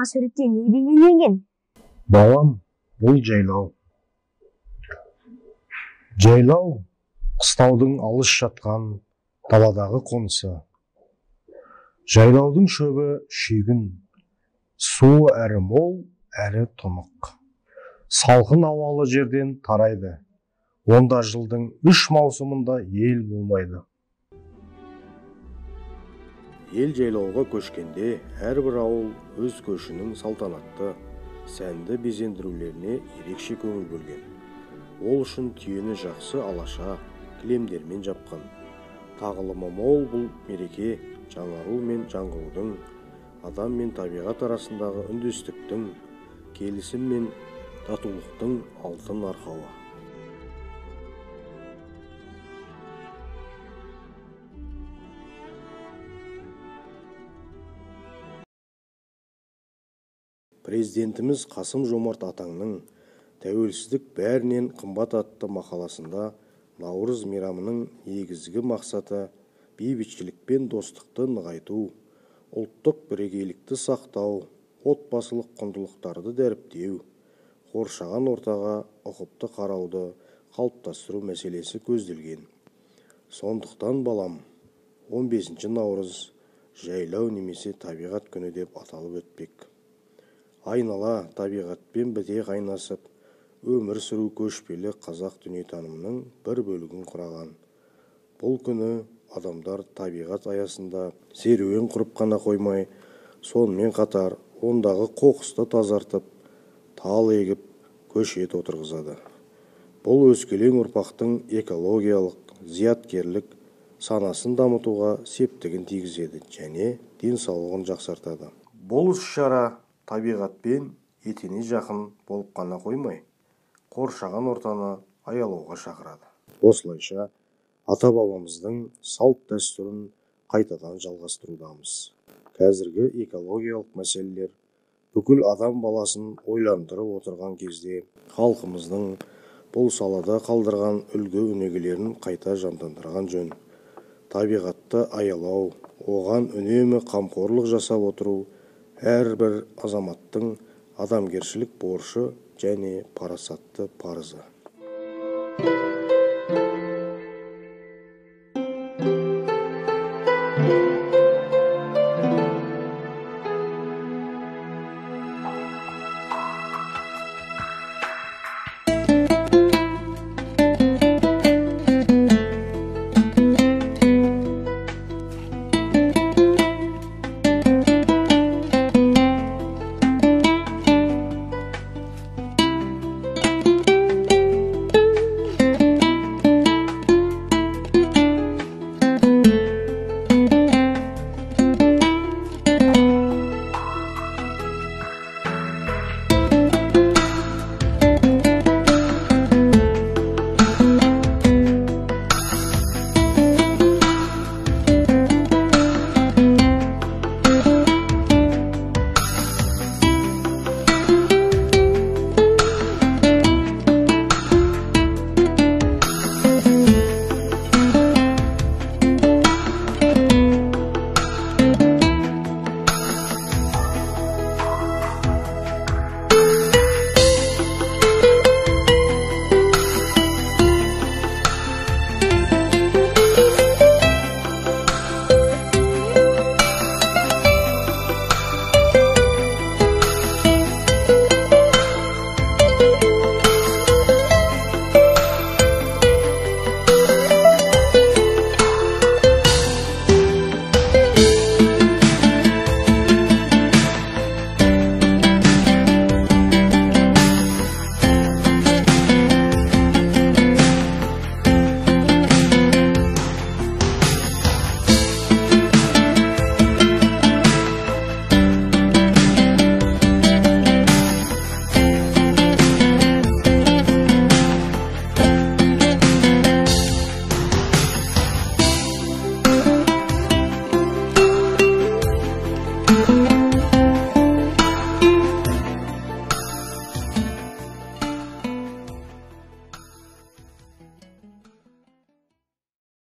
суретте не бейнеленген? Балам, бұл жайлау. Жайлау қыстаудың алыс жатқан даладағы қонысы. Жайлаудың шөбі шүйгін, суы әрі мол, әрі тұнық. Салқын ауалы жерден тарайды. Онда жылдың 3 маусымында ел болмайды. Ел жайлауға көшкенде әрбір ауыл өз көшінің салтанатты, сәнді безендірулеріне ерекше көңіл бөлген. Ол үшін түйені жақсы алаша, кілемдермен жапқан. Тағылымы мол бұл мереке жаңару мен жаңғырудың, адам мен табиғат арасындағы үндестіктің, келісім мен татулықтың алтын арқауы. Президентіміз Қасым-Жомарт Атаңның «Тәуелсіздік бәрінен қымбат» атты мақаласында Наурыз мейрамының негізгі мақсаты бейбітшілік пен достықты нығайту, ұлттық бірегейлікті сақтау, отбасылық құндылықтарды дәріптеу, қоршаған ортаға ұқыпты қарауды қалыптастыру мәселесі көзделген. Сондықтан балам, 15 наурыз жайлау немесе табиғат күні деп аталып өтпек. Айнала табиғатпен біте қайнасып, өмір сүру көшпелі қазақ дүниетанымының бір бөлігін құраған. Бұл күні адамдар табиғат аясында серуен құрып қана қоймай, сонымен қатар ондағы қоқысты тазартып, тал егіп, көшет отырғызады. Бұл өскелең ұрпақтың экологиялық, зияткерлік санасын дамытуға септігін тигізеді және денсаулығын жақсартады. Бұл іс-шара табиғатпен етене жақын болып қана қоймай, қоршаған ортаны аялауға шақырады. Осылайша ата-бабамыздың салт дәстүрін қайтадан жалғастырудамыз. Қазіргі экологиялық мәселелер бүкіл адам баласын ойландырып отырған кезде халқымыздың бұл салада қалдырған үлгі өнегелерін қайта жандандырған жөн. Табиғатты аялау, оған үнемі қамқорлық жасап отыру әрбір азаматтың адамгершілік борышы және парасатты парызы.